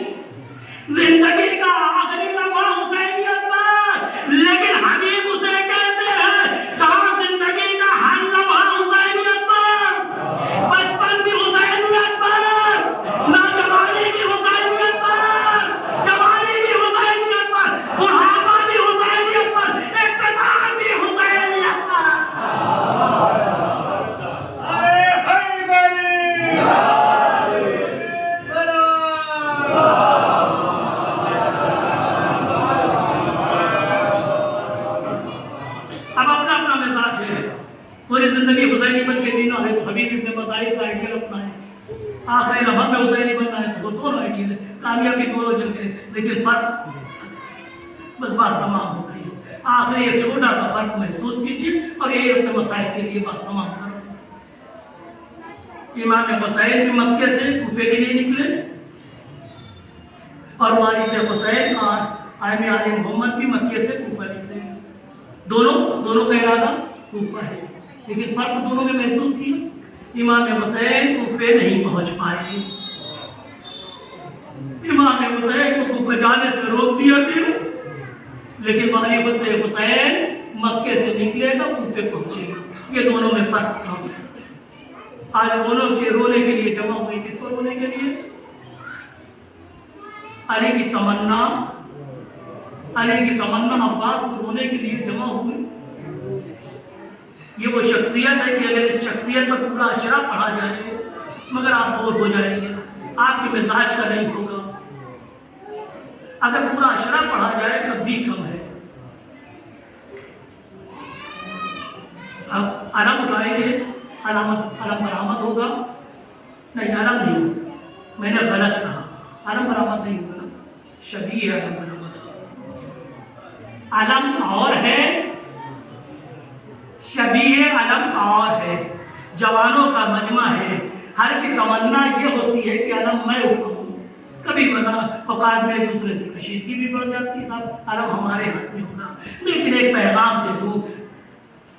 जिंदगी का आखिरी लम्हा हुसैनियत पर, लेकिन हबीब उसे कहते हैं जहां जिंदगी का हर लम्हा हुसैनियत पर, बचपन भी हुसैनियत पर, नौजवानी भी हुसैनियत पर, जवानी भी हुसैनियत पर, बुढ़ापा भी हुसैनियत पर, इख्तिताम भी हुसैनियत पर। पूरी जिंदगी हुसैनी बन के जीना है तो हबीब इब्न मज़ाहिर का आइडियल अपनाएं, आखिरी लम्हा में हुसैनी बनना है तो वो दोनों आइडियल है, कामयाबी दोनों जगह, लेकिन फर्क, बस बात तमाम हो गई। आखिरी एक छोटा सा फर्क महसूस कीजिए और ये अपने मसाइल के लिए बात तमाम करो। इमाम हुसैन भी मक्के से कूफे के लिए निकले और वारिस हुसैन और आइम आले मोहम्मद भी मक्के से कूफा निकले। दोनों का इरादा कूफा है, लेकिन फर्क दोनों में महसूस किया। इमाम हुसैन कूफे नहीं पहुंच पाए, इमाम हुसैन को कूफे जाने से रोक दिया गया, लेकिन वारिस हुसैन मक्के से निकलेगा, कूफे पहुंचेगा। ये दोनों में फर्क था। आज दोनों के रोने के लिए जमा हुए, किसको रोने के लिए? अली की तमन्ना, अली की तमन्ना अब्बास को रोने के लिए जमा हुए। ये वो शख्सियत है कि अगर इस शख्सियत पर पूरा अशरा पढ़ा जाए मगर आप बोर हो जाएंगे, आपके मिजाज का नहीं होगा। अगर पूरा अशरा पढ़ा जाए तब भी कम है। अब अलम उठाएंगे, अलम बरामद होगा, नहीं अलम नहीं, मैंने गलत कहा, अलम बरामद नहीं होगा, शबीह है अलम बरामद। अलम और है, शबीह अलम और है, जवानों का मजमा है। हर की तमन्ना ये होती है कि अलम मैं उठाऊं। कभी औकात में एक दूसरे से कशीदगी भी बढ़ जाती है, साहब अलम हमारे हाथ में होगा। लेकिन एक पैगाम दे दूं,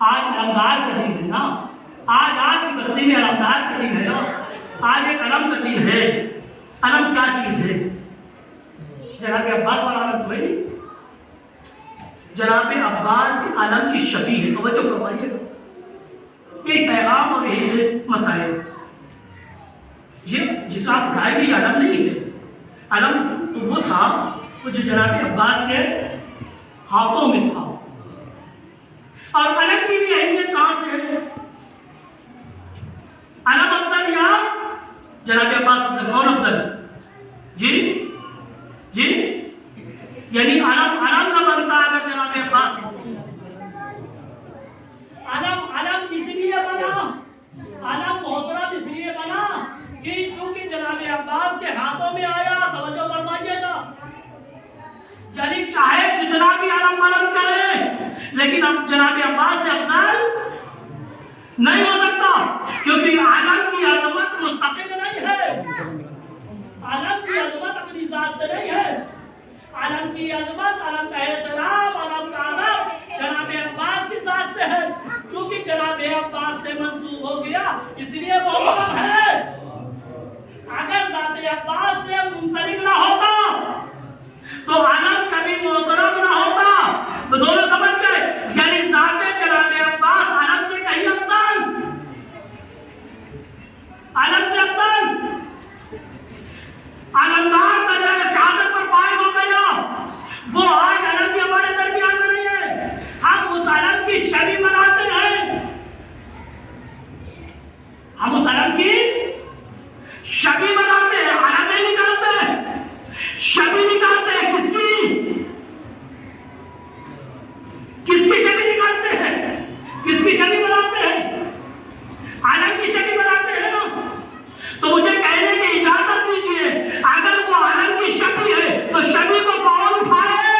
आज अलमदार का दिन है ना, आज की बस्ती में अलमदार का दिन है ना, आज एक अलम का दिन है। अलम क्या चीज है? जनाब अब्बास वाला अलम तो है नहीं, जनाब अब्बास के अलम की शबीह है। तवज्जो फरमाइएगा, ये पैगाम और यही से मसाइल, ये जिस आप उठाएंगे अलम नहीं है। अलम तो वो था वो जो जनाब अब्बास के हाथों में था, और अलम की भी अहमियत कहां से है? अलम अफजल या जनाब अब्बास अफजल? कौन अफजल? जी जी, यानी अलम अलम न बनता अगर जनाब अब्बास। अलम इसलिए बना, अलम मोहतरम इसलिए बना कि चूंकि जनाब अब्बास के हाथों में आया। तवज्जो फरमाइएगा, यानी चाहे जितना भी अलम बुलंद करे लेकिन अब जनाब अब्बास से अफजल नहीं हो सकता, क्योंकि आलम की अजमत मुस्तकिल नहीं है। आलम की अजमत अपनी जात से नहीं है। आलम की अजमत, आलम का एहतराम, आलम का अदब जनाब अब्बास की जात से है। क्योंकि जनाब अब्बास से मंसूब हो गया इसलिए मोहतरम है। अगर जाते अब्बास से मुंसलिक ना होता तो आलम कभी मोहतरम ना होता। तो दोनों समझ गए, यानी जाते जनाब अब्बास आलम से कहीं अफजल, आलम से अफजल, आलमदार का जो शहादत पर फायज हो गया वो आज आलम के हमारे दरमियान में नहीं है। हम उस आलम की शबी मनाते हैं, हम उस आलम की शबी मनाते हैं, आलम नहीं निकालते हैं, शबी निकालते हैं। किसकी शबी निकालते हैं? किसकी शबी बनाते हैं? आलम की शबी बनाते हैं ना। तो मुझे कहने की इजाजत दीजिए, अगर वो आलम की शबी है तो शबी को कौन उठाए?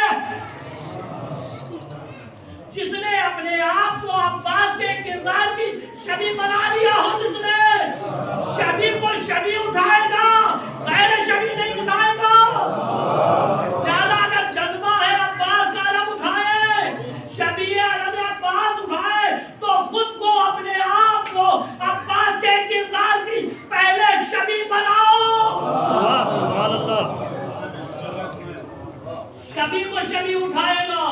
जिसने अपने आप को अब्बास के किरदार की शबी बना लिया हो, जिसने शबी को शबी उठाएगा, गैर शबी नहीं उठाएगा। ज्यादा अगर जज्बा है अब्बास का अलम उठाए, शबी अलम अब्बास उठाए, तो खुद को अपने आप को अब्बास के किरदार की पहले शबी बनाओ। शबी को शबी उठाएगा।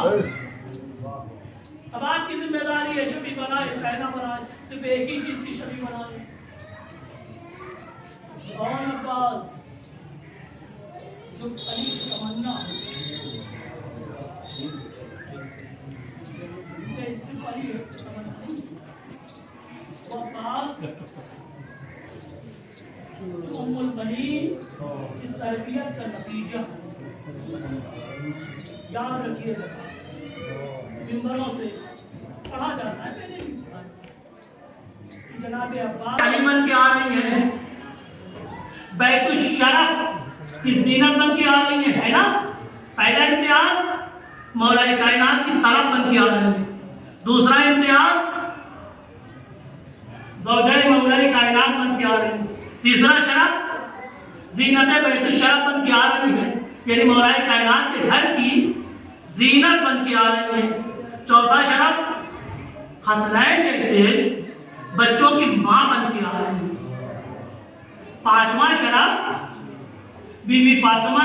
अब आपकी जिम्मेदारी है, शबी बनाए चाहे ना बनाए, सिर्फ एक ही चीज की शबी बनाए। कौन अब्बास? जो अली की तमन्ना, सिर्फ अली है तमन्ना नहीं, वो अब्बास जो उम्मुल बनीन की तरबियत का नतीजा। याद रखिएगा, मिंबरों से पढ़ा जाता है, मैंने भी पढ़ा कि जनाब अब्बास तालीमन के आ रही है, बैतुल शरफ की ज़ीनत बन के आ रही है ना। पहला इम्तियाज मौलाए कायनात की तरफ बन के आ रही है। दूसरा इम्तियाज ज़ौजाए मौलाए कायनात बन के आ रही है। तीसरा शरफ ज़ीनत बैतुल शरफ बन के आ रही है, यानी मौलाए कायनात के घर की ज़ीनत बन के आ रही है। चौथा शरफ हसनैन जैसे बच्चों की मां बन के आ रही है। पांचवा शरफ बीबी फातिमा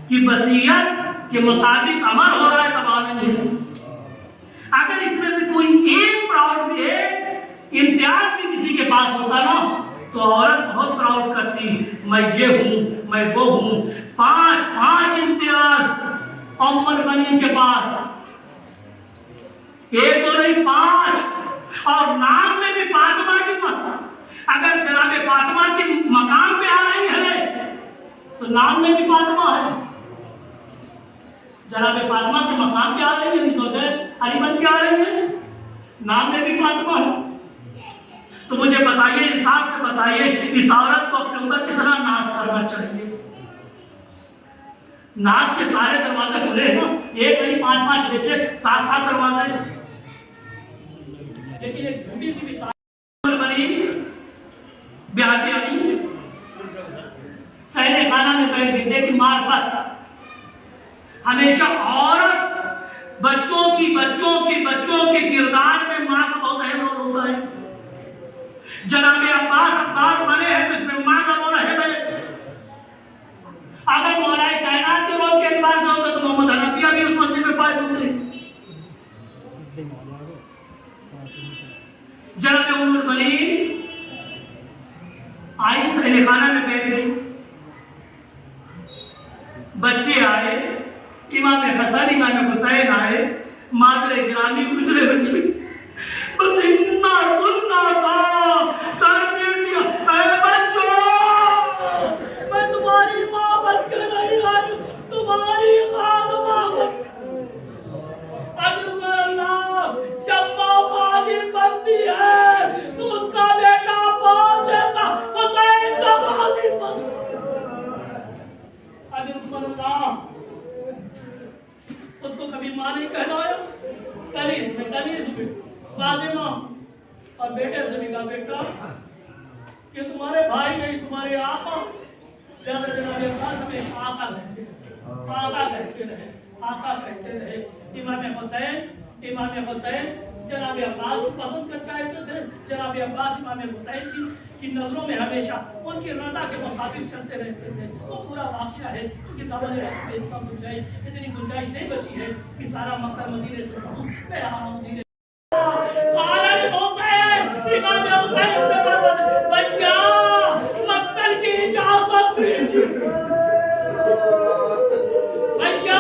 की वसीयत के मुताबिक अमल हो रहा है तबादले में। अगर इसमें से कोई एक प्राउड भी है, इम्तियाज भी किसी के पास होता ना, तो औरत बहुत प्राउड करती, मैं ये हूं, मैं वो हूं। पांच इम्तियाज उम्मुल बनीन के पास, एक तो नहीं 5, और नाम में भी फातिमा की मत। अगर जनाब फातिमा के मकाम पे आ रही है तो नाम में भी फातिमा है। जनाब फातिमा के मकाम पे आ रही है, सोचे अली बन के आ रही है, नाम में भी फातिमा है। तो मुझे बताइए, इंसाफ से बताइए, इस औरत को अपने ऊपर कितना नाज करना चाहिए? नाज के सारे दरवाजे खुले हैं ना, एक नहीं 5, 6, 7 दरवाजे। लेकिन एक झूठी सी भी बनी ब्याह के आई, सहने खाना में बैठ गई। देखी मार्फत हमेशा औरत बच्चों के किरदार में मां का बहुत अहम रोल होता है। जनाब अब्बास बने हैं तो इसमें मां का रोल है। अगर मौलाए कायनात के रोल के एतबार से होता तो मोहम्मद हनफिया भी उस मस्जिद में फायज होते। जनाब उम्मुल बनीन आई, सहने खाना में बैठ गई, बच्चे आए, इमाम हसन इमाम हुसैन आए, मादरे गिरानी गुजरे बच्ची बस इतना सुनना था सर पीट दिया। ऐ बच्चों, मैं तुम्हारी माँ बनकर नहीं आई, तुम्हारी खादमा अगर अल्लाह चंपा खादिर बनती है तो उसका बेटा पांच ऐसा हुसैन का खादिर बनता अल्लाह। उसको कभी माँ नहीं कहलाया, कनीज में फातिमा और बेटे से भी कहा बेटा कि तुम्हारे भाई नहीं तुम्हारे आका, ज्यादा जनाब अब्बास हमें आका कहते रहे। इमाम हुसैन जनाब अब्बास को पसंद कर चाहते थे। जनाब अब्बास इमाम हुसैन की नजरों में हमेशा उनकी रजा के मुताबिक चलते रहते थे। वो पूरा वाकया है क्योंकि इतनी गुंजाइश नहीं बची है कि सारा मक्का मदीने से पढ़ूं। मैं आ रहा हूं धीरे इमाम हुसैन से भैया मक्तल की इजाजत दीजिए, भैया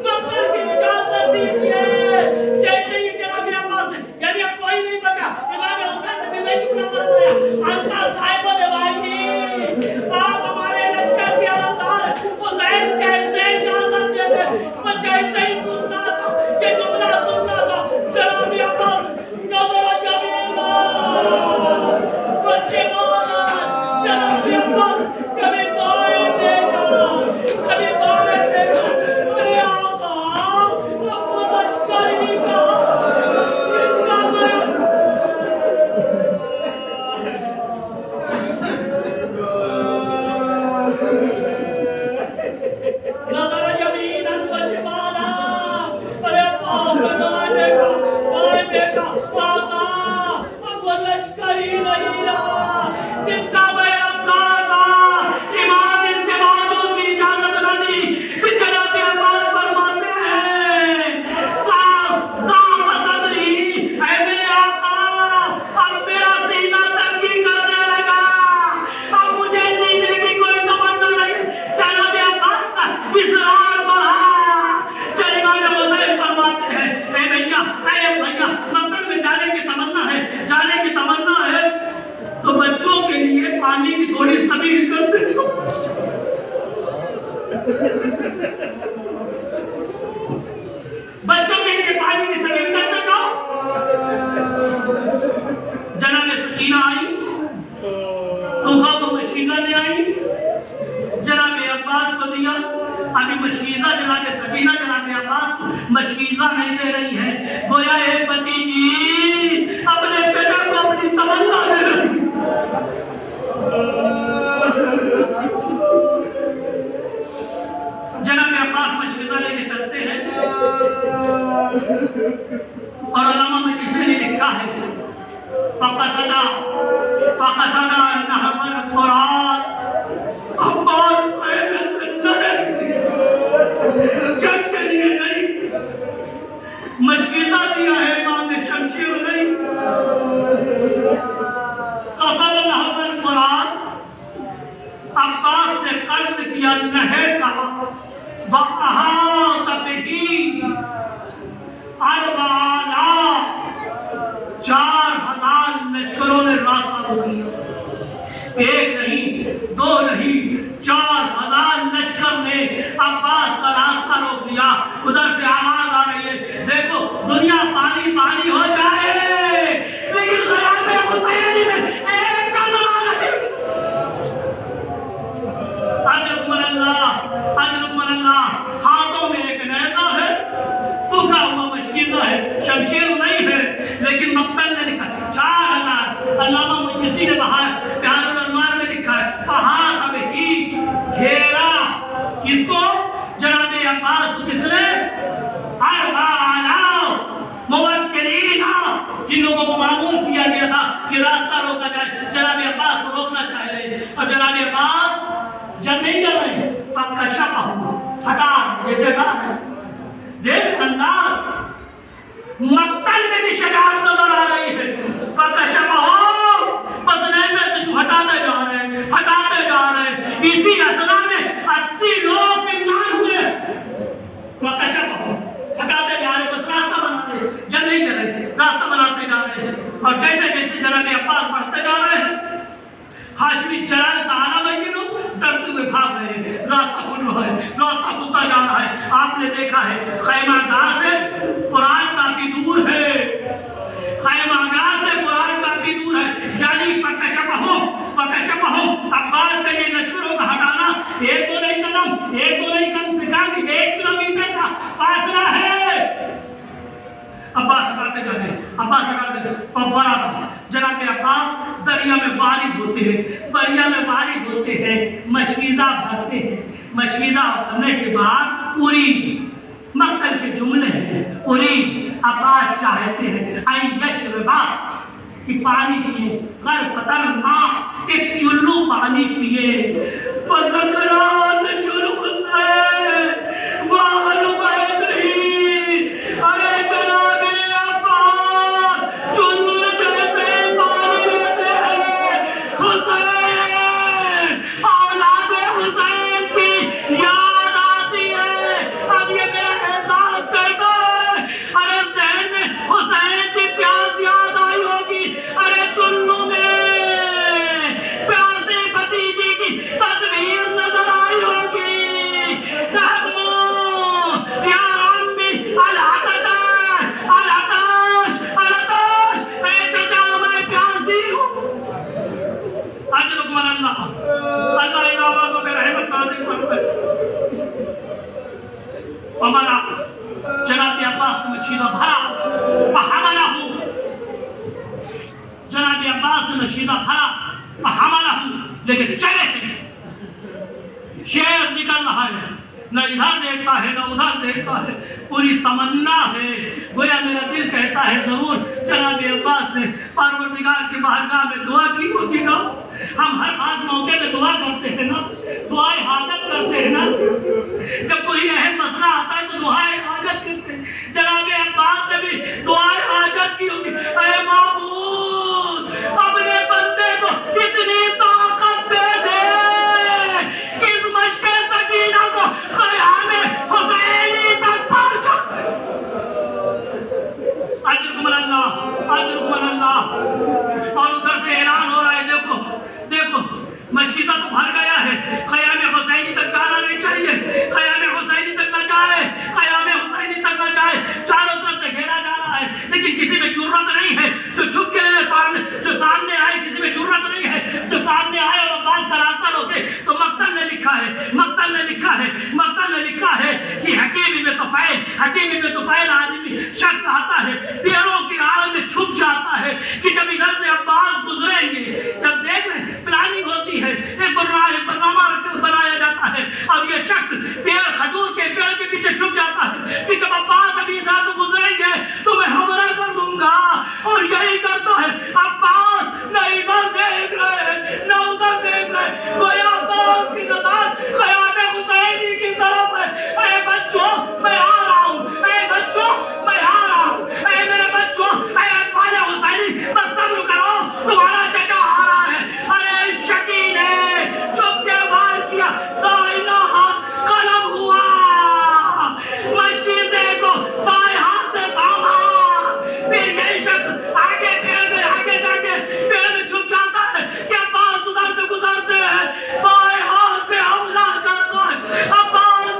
मक्तल की इजाजत दीजिए। जैसे ही जनाब अब्बास यानी अब कोई नहीं बचा, इमाम हुसैन ने भी नहीं चुप करवाया। अल्लाह साहिब ने भाई आप हमारे लश्कर के अवतार हुसैन कैसे इजाजत देते, मैं जैसे ही सुनना था ये जुमला सुनना था जनाब अब्बास नजर कभी बाएं देखा, कभी बाएं देखा, अरे आका आपको लश्कर ही कहा नजर यमीनन व शिमाला, अरे बाएं देखा आका अब वो लश्कर ही नहीं रहा जिसका पानी की थोड़ी सभी करते छो। बच्चों के लिए पानी की सभी करते जाओ। जनाब सकीना आई, सुबह को मशीजा ने आई, जनाब अब्बास को दिया। अभी मशीजा जनाब सकीना जनाब अब्बास को मशीजा नहीं दे रही है, गोया एक भतीजी अपने चचा को अपनी तमन्ना दे रही। जनाब अब्बास मशरिज़ा लेके चलते हैं और उलमा में किसी ने लिखा है फक़सदा नहर फ़ुरात अब्बास जंग के लिए नहीं, मशरिज़ा दिया है इमाम ने शमशीर नहीं। अब्बास ने कर्ज किया नहर का, अरबाला 4000 लश्करों ने रास्ता रोक लिया। एक नहीं, दो नहीं, 4000 लश्कर ने अब्बास का रास्ता रोक लिया। उधर से आवाज आ रही है, देखो दुनिया पानी पानी हो जाए लेकिन ख़याल हुसैनी में एक कदम नहीं। अल्लाह हाथों में एक नेज़ा है, सूखा हुआ मशकीज़ा है, शमशीर नहीं है, लेकिन मक्तल ने लिखा 4000। अल्लामा मुजस्सी ने बाहर प्यारुल अनवार में लिखा है फहात बिही, घेरा किसको? जनाब अब्बास को। किसने? अरबाला मुवक्किलीन, जिन लोगों को मामूल किया गया था कि रास्ता रोका जाए, जनाब अब्बास को रोकना चाह रहे और जनाब अब्बास जब नहीं कर रहे पक्का शक हटा जैसे कहा देख अंदाज मक्तल में भी शजाअत नजर आ रही है। पक्का शक हो बस नैमे से हटाते जा रहे हैं। इसी असला में 80 लोग इम्तिहान हुए। पक्का शक हो हटाते जा रहे, बस हाशमी चराल ताला मस्जिद डरते हुए भाग रहे हैं, रास्ता खुल रहा है, रास्ता खुलता जा रहा है। आपने देखा है खैमागाह से कुरान काफी दूर है, खैमागाह से कुरान काफी दूर है। यानी फकशफहु अब्बास के ये लश्करों का हटाना एक तो नहीं कदम, एक तो नहीं कम से कम 1 किलोमीटर का फासला है। अब्बास हटाते जाते फव्वारा था। जनाब अब्बास दरिया में वारिद होते हैं, मशवीज़ा भरते हैं। मशवीज़ा भरने के बाद उरी मक्तल के जुमले हैं। उरी अब्बास चाहते हैं कि पानी पिए, गरफतन माँ एक चुल्लू पानी पिए। अरे जनाबे अब्बास चुल्लू जैसे पानी लेते हैं। हुसैन, औलादे हुसैन की याद आती है। अब ये मेरा एहसास करता है। अरे जहन में हुसैन की प्यास याद आई होगी। अरे चुल्लू में प्यासी भतीजी की तस्वीर नजर आई होगी। जनाब अब्बास ने नशीदा भरा, लेकिन चले शेर निकल रहा है, न इधर देखता है न उधर देखता है। पूरी तमन्ना है, गोया मेरा दिल कहता है जरूर जनाब अब्बास ने परवरदिगार की बारगाह में दुआ की होगी ना। हम हर खास मौके पे दुआ करते हैं ना, दुआएं हाजत करते हैं ना। जब कोई अहम मसला आता है तो दुआएं हाजत करते हैं। जनाब अब्बास ने भी दुआएं हाजत की होगी। ऐ माबूद अपने बंदे को इतनी ताकत दे दे कि इस मशक़े सकीना को ख़याम हुसैनी तक पहुंचा। अजरुकुम अल्लाह। और उधर से ऐलान हो रहा है, देखो मशकीज़ा तो भर गया है, ख़याम हुसैनी तक जाना नहीं चाहिए। ख़याम हुसैनी तक न जाए, चारों तरफ से घेरा जा रहा है, लेकिन किसी में जुर्रत नहीं है जो झुक के सामने आए। किसी में जुर्रत नहीं है जो सामने आए और अब्बास का रास्ता रोके। तो मक्तल ने लिखा है कि हकीम इब्न तुफैल आदमी शख्स आता है, पैरों की आड़ में छुप जाता है कि जब इधर से अब्बास गुजरेंगे, जब देख रहे प्लानिंग होती है, एक बरनामा बनाया जाता है। अब ये शख्स खजूर के पेड़ के पीछे छुप जाता है कि जब अब्बास अभी इधर से गुजरेंगे तो मैं हमला कर दूंगा। और यही करता है अब्बास, न इधर देख रहे न उधर देख रहे। गोया अब्बास की नजर ख़याम हुसैनी की तरफ है। ऐ बच्चों मैं आ रहा हूँ, मेरे बच्चों, ऐ अत्बार हुसैनी बस सब्र करो, तुम्हारा चचा आ रहा है। अरे शकी ने चुप के वार किया, दाहिना हाथ कलम हुआ, मशकीज़े को बाएं हाथ से थामा। फिर यही शख्स आगे जाके पेड़ में छुप जाता है कि अब्बास उधर से गुजरते हैं, बाएं हाथ पे हमला करता है। अब्बास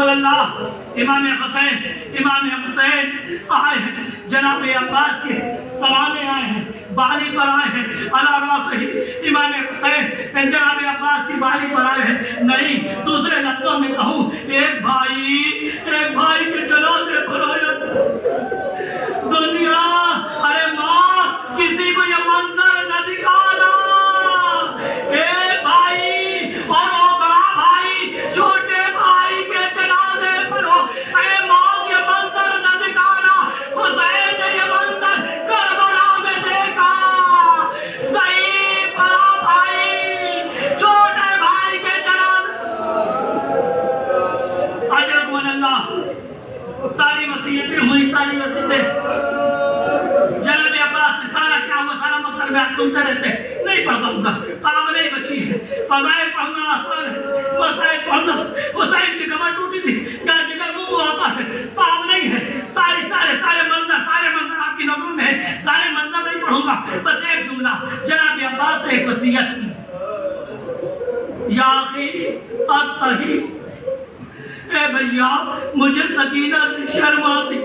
अल्लाह इमाम हुसैन आए हैं, जनाब अब्बास के सलामे आए हैं, बाली पर आए हैं, अला रासही इमाम हुसैन जनाब अब्बास की बाली पर आए हैं। नहीं, दूसरे लफ्जों में कहूँ, एक भाई के जनाजे पर आया। दुनिया, अरे माँ, किसी को ये मंजर न दिखाना। एक भाई और वो बड़ा भाई छोटे भाई के जनाजे पर हो। अरे माँ, ये मंजर न दिखाना। हुसैन ने ये मंजर करबला में देखा। सही बड़ा भाई छोटे भाई के जनाजे। अजरकुम अल्लाह, सारी वसीयतें हुई, सारी वसीयतें जनाब अब्बास ने सारा क्या हुआ, सारा मकसद में आप सुनते रहते, नहीं पढ़ पाऊंगा, काम नहीं बची है, फजाइल पढ़ना आसान है, वसाइल पढ़ना। हुसैन की कमर टूटी थी, क्या जिगर मुंह को आता है, काम नहीं है। सारे मंजर आपकी नजरों में है, सारे मंजर नहीं पढ़ूंगा, बस एक जुमला। जनाब अब्बास ने एक वसीयत की, या अखी अस्तही, ए भैया मुझे सकीना से शर्म आती।